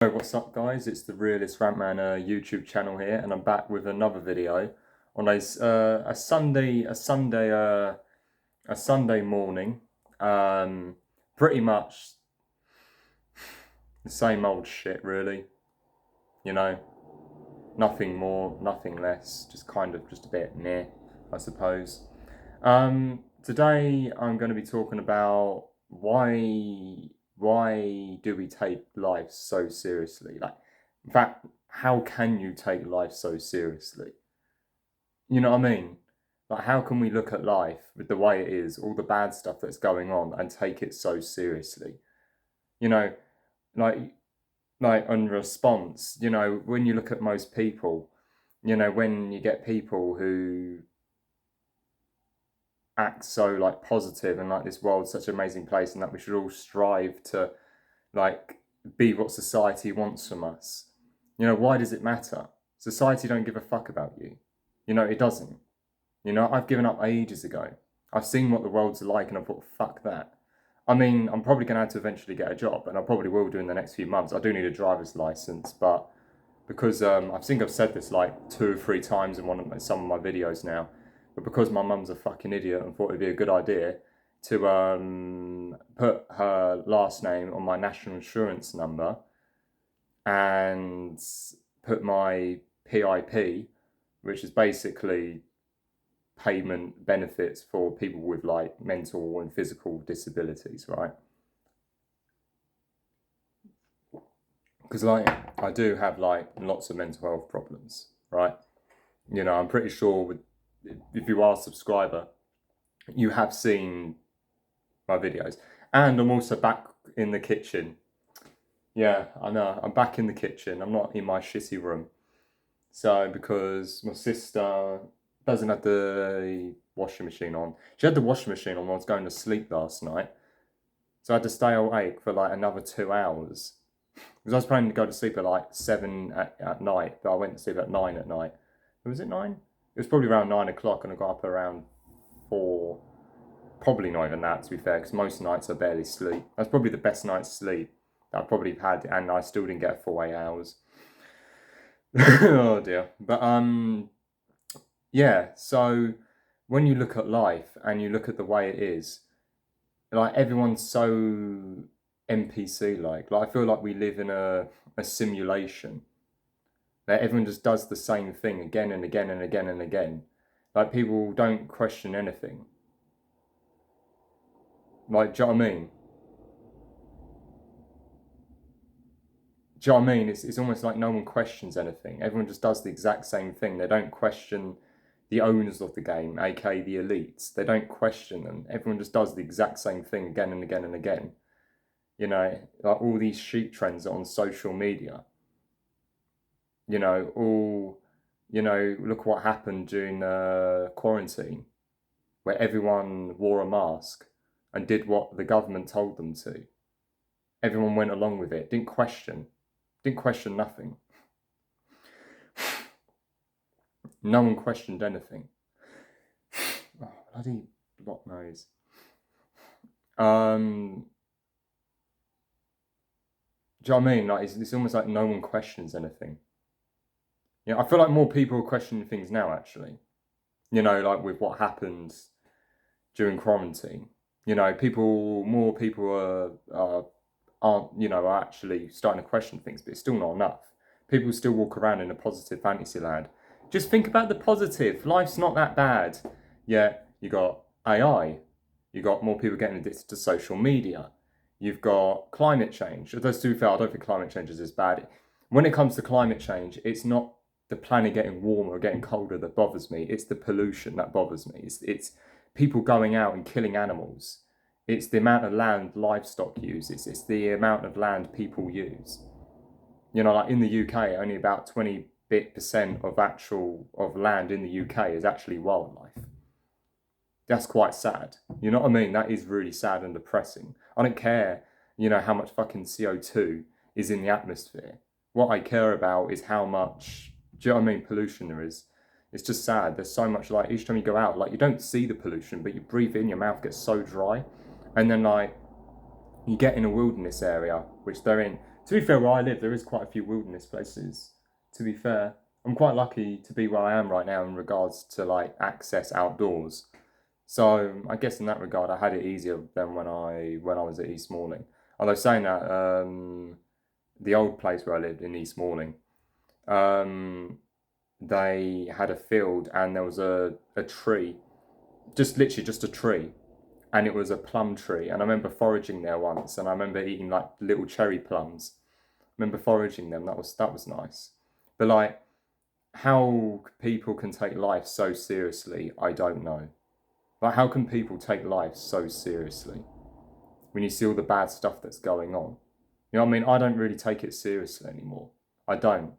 Hey, what's up, guys? It's the Realist Rantman YouTube channel here, and I'm back with another video on a Sunday morning. Pretty much the same old shit, really. You know, nothing more, nothing less. Just a bit meh, I suppose. Today I'm going to be talking about why do we take life so seriously? Like, in fact, how can you take life so seriously? You know what I mean? Like, how can we look at life with the way it is, all the bad stuff that's going on, and take it so seriously? You know, like, in response, when you look at most people, when you get people who act so like positive and like this world's such an amazing place and that we should all strive to like be what society wants from us. Why does it matter? Society don't give a fuck about you. It doesn't. I've given up ages ago. I've seen what the world's like and I thought, fuck that. I mean, I'm probably going to have to eventually get a job, and I probably will do in the next few months. I do need a driver's license, but because I think I've said this like 2 or 3 times in some of my videos now, but because my mum's a fucking idiot and thought it'd be a good idea to put her last name on my national insurance number and put my PIP, which is basically payment benefits for people with like mental and physical disabilities, right? Because like I do have like lots of mental health problems, right? I'm pretty sure if you are a subscriber, you have seen my videos. And I'm also back in the kitchen. Yeah, I know. I'm back in the kitchen. I'm not in my shitty room. So because my sister doesn't have the washing machine on. She had the washing machine on when I was going to sleep last night. So I had to stay awake for like another 2 hours. Because I was planning to go to sleep at like 7 at night, but I went to sleep at 9 at night. Was it 9? It was probably around 9 o'clock, and I got up around 4. Probably not even that, to be fair, because most nights I barely sleep. That's probably the best night's sleep that I probably had, and I still didn't get a full 8 hours. Oh dear. But yeah. So when you look at life and you look at the way it is, like everyone's so NPC like. Like I feel like we live in a simulation. That everyone just does the same thing again and again and again and again. Like people don't question anything. Like, do you know what I mean? Do you know what I mean? It's almost like no one questions anything. Everyone just does the exact same thing. They don't question the owners of the game, aka the elites. They don't question them. Everyone just does the exact same thing again and again and again. Like all these sheep trends on social media. Look what happened during quarantine, where everyone wore a mask and did what the government told them to. Everyone went along with it, didn't question nothing. No one questioned anything. Oh, bloody block nose. Do you know what I mean? Like it's almost like no one questions anything. I feel like more people are questioning things now, actually. Like with what happened during quarantine. More people are actually starting to question things, but it's still not enough. People still walk around in a positive fantasy land. Just think about the positive. Life's not that bad. Yeah, you got AI. You got more people getting addicted to social media. You've got climate change. Those two fail. I don't think climate change is as bad. When it comes to climate change, it's not the planet getting warmer or getting colder that bothers me. It's the pollution that bothers me. It's people going out and killing animals. It's the amount of land livestock use. It's the amount of land people use. Like in the UK, only about 20% of land in the UK is actually wildlife. That's quite sad. You know what I mean? That is really sad and depressing. I don't care, how much fucking CO2 is in the atmosphere. What I care about is how much, do you know what I mean, pollution there is. It's just sad. There's so much, like, each time you go out, like, you don't see the pollution, but you breathe in, your mouth gets so dry. And then, like, you get in a wilderness area, which they're in To be fair, where I live, there is quite a few wilderness places. To be fair, I'm quite lucky to be where I am right now in regards to like access outdoors. So I guess in that regard, I had it easier than when I was at East Malling. Although saying that, the old place where I lived in East Malling, um, they had a field and there was a tree, just literally just a tree, and it was a plum tree. And I remember foraging there once, and I remember eating like little cherry plums. I remember foraging them. That was nice. But like, how people can take life so seriously, I don't know. Like, how can people take life so seriously when you see all the bad stuff that's going on? You know what I mean? I don't really take it seriously anymore. I don't.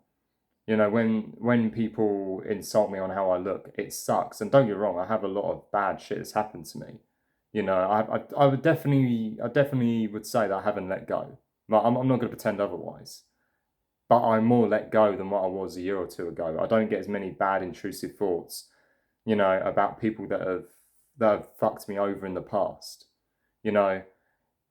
You know, when people insult me on how I look, it sucks. And don't get me wrong, I have a lot of bad shit that's happened to me. You know, I definitely would say that I haven't let go. Like, I'm not going to pretend otherwise. But I'm more let go than what I was a year or two ago. I don't get as many bad intrusive thoughts, you know, about people that have fucked me over in the past. You know,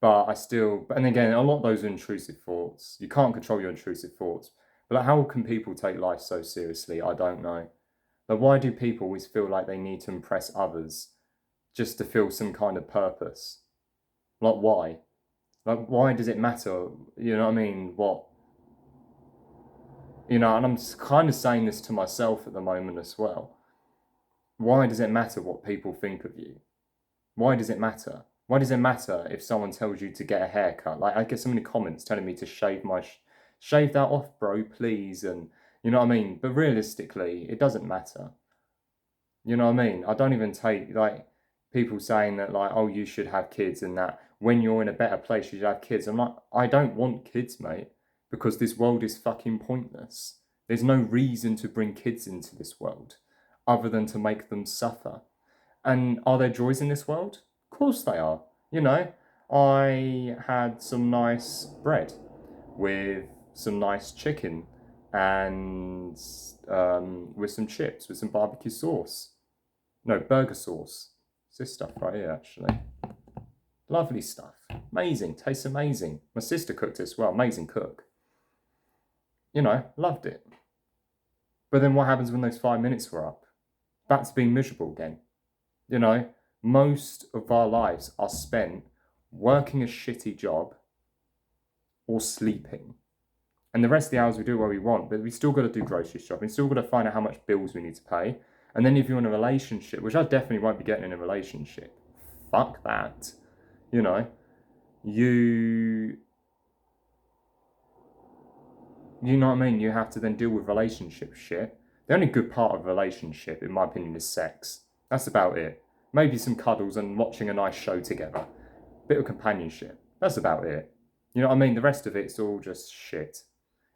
but I still, and again, a lot of those are intrusive thoughts. You can't control your intrusive thoughts. But like, how can people take life so seriously? I don't know. Like, why do people always feel like they need to impress others just to feel some kind of purpose? Like, why? Like, why does it matter? You know what I mean? What, you know, and I'm kind of saying this to myself at the moment as well. Why does it matter what people think of you? Why does it matter? Why does it matter if someone tells you to get a haircut? Like, I get so many comments telling me to shave that off, bro, please, and you know what I mean. But realistically, it doesn't matter. You know what I mean? I don't even take like people saying that like, oh, you should have kids and that when you're in a better place, you should have kids. I'm like, I don't want kids, mate, because this world is fucking pointless. There's no reason to bring kids into this world other than to make them suffer. And are there joys in this world? Of course they are. You know, I had some nice bread with some nice chicken and with some chips, with some barbecue sauce. No, burger sauce. It's this stuff right here, actually. Lovely stuff. Amazing. Tastes amazing. My sister cooked it as well. Amazing cook. You know, loved it. But then what happens when those 5 minutes were up? Back to being miserable again. You know, most of our lives are spent working a shitty job or sleeping. And the rest of the hours we do what we want, but we still got to do grocery shopping, still got to find out how much bills we need to pay. And then if you're in a relationship, which I definitely won't be getting in a relationship, fuck that. You know, you you know what I mean? You have to then deal with relationship shit. The only good part of a relationship, in my opinion, is sex. That's about it. Maybe some cuddles and watching a nice show together. Bit of companionship. That's about it. You know what I mean? The rest of it's all just shit.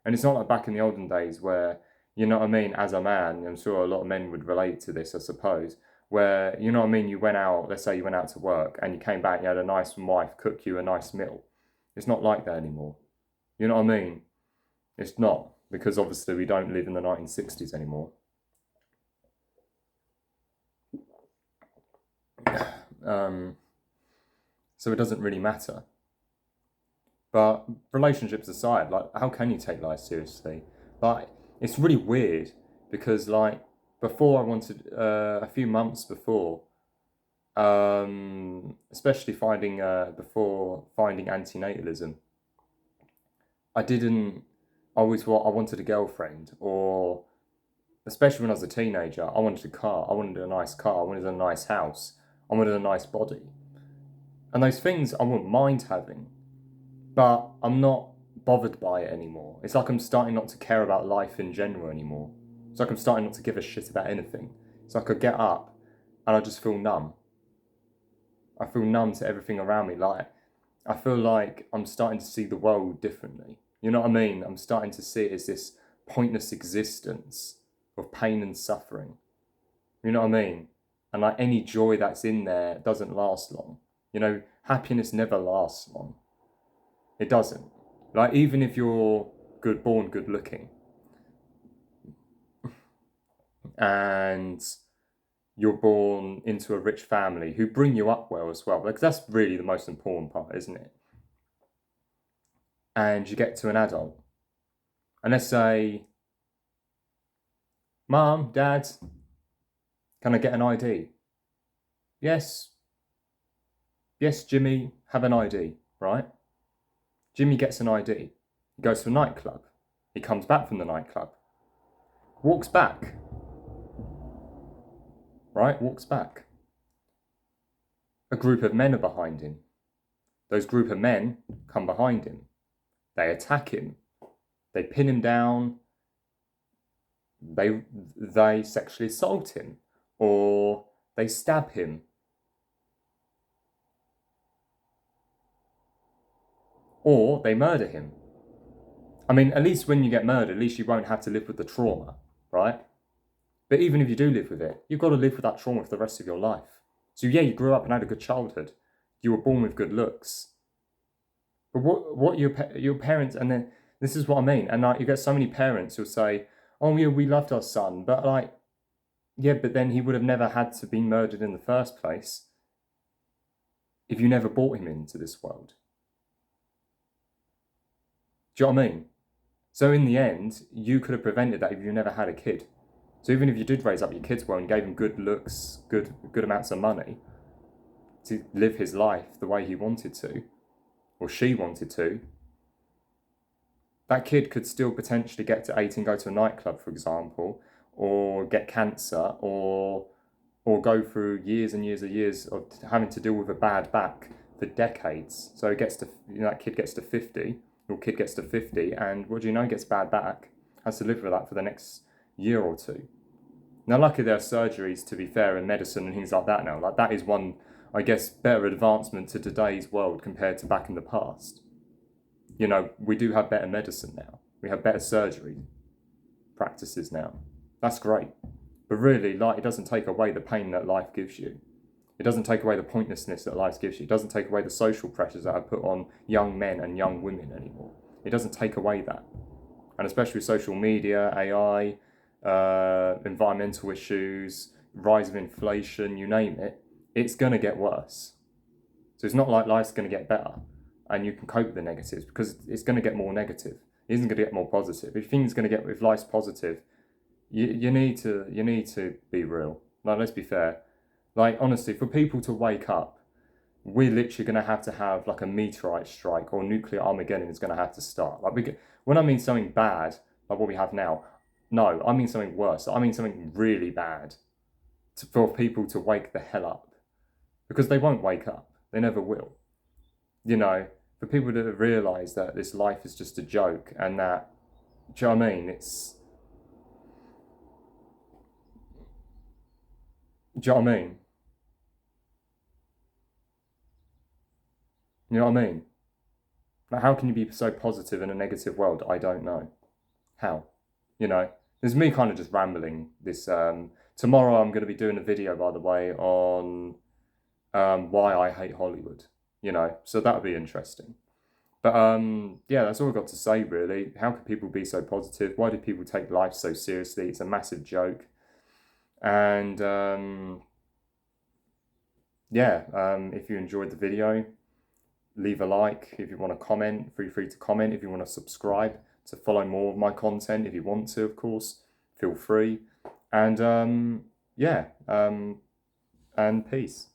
And it's not like back in the olden days where, you know what I mean, as a man, I'm sure a lot of men would relate to this, I suppose, where, you know what I mean, you went out, let's say you went out to work and you came back, you had a nice wife cook you a nice meal. It's not like that anymore. You know what I mean? It's not, because obviously we don't live in the 1960s anymore. So it doesn't really matter. But relationships aside, like, how can you take life seriously? Like, it's really weird because, like, before I wanted, a few months before, especially before finding antinatalism, I didn't always what I wanted a girlfriend, or especially when I was a teenager, I wanted a car. I wanted a nice car. I wanted a nice house. I wanted a nice body. And those things I wouldn't mind having, but I'm not bothered by it anymore. It's like I'm starting not to care about life in general anymore. It's like I'm starting not to give a shit about anything. It's like I get up and I just feel numb. I feel numb to everything around me. Like, I feel like I'm starting to see the world differently. You know what I mean? I'm starting to see it as this pointless existence of pain and suffering. You know what I mean? And like, any joy that's in there doesn't last long. You know, happiness never lasts long. It doesn't. Like, even if you're born good looking, and you're born into a rich family who bring you up well as well, because that's really the most important part, isn't it? and you get to an adult, and let's say, Mum, Dad, can I get an ID? Yes, yes, Jimmy, have an ID, right? Jimmy gets an ID. He goes to a nightclub. He comes back from the nightclub, walks back, right? Walks back. A group of men are behind him. Those group of men come behind him. They attack him. They pin him down. They sexually assault him, or they stab him. Or they murder him. I mean, at least when you get murdered, at least you won't have to live with the trauma, right? But even if you do live with it, you've got to live with that trauma for the rest of your life. So yeah, you grew up and had a good childhood. You were born with good looks. But what your parents, and then this is what I mean, and like you get so many parents who'll say, "Oh yeah, we loved our son," but like, yeah, but then he would have never had to be murdered in the first place if you never brought him into this world. Do you know what I mean? So in the end, you could have prevented that if you never had a kid. So even if you did raise up your kids well and gave him good looks, good amounts of money to live his life the way he wanted to, or she wanted to, that kid could still potentially get to 18, go to a nightclub, for example, or get cancer, or go through years and years of having to deal with a bad back for decades. So it gets to, that kid gets to 50, your kid gets to 50, and what do you know, gets bad back, has to live with that for the next year or two. Now, luckily there are surgeries, to be fair, in medicine and things like that now. Like, that is one, I guess, better advancement to today's world compared to back in the past. You know, we do have better medicine now. We have better surgery practices now. That's great. But really, like, it doesn't take away the pain that life gives you. It doesn't take away the pointlessness that life gives you. It doesn't take away the social pressures that are put on young men and young women anymore. It doesn't take away that. And especially with social media, AI, environmental issues, rise of inflation, you name it, it's going to get worse. So it's not like life's going to get better and you can cope with the negatives, because it's going to get more negative. It isn't going to get more positive. If life's positive, you need to be real. Like, let's be fair. Like, honestly, for people to wake up, we're literally going to have like a meteorite strike, or nuclear Armageddon is going to have to start. Like, when I mean something bad, like what we have now, no, I mean something worse. I mean something really bad, for people to wake the hell up, because they won't wake up. They never will. You know, for people to realise that this life is just a joke, and that, do you know what I mean? Do you know what I mean? You know what I mean? Like, how can you be so positive in a negative world? I don't know. How? You know, this is me kind of just rambling. Tomorrow I'm going to be doing a video, by the way, on why I hate Hollywood. You know, so that'll be interesting. But yeah, that's all I've got to say, really. How could people be so positive? Why do people take life so seriously? It's a massive joke. And yeah, if you enjoyed the video, leave a like. If you want to comment, feel free to comment. If you want to subscribe to follow more of my content, if you want to, of course, feel free. And yeah, and peace.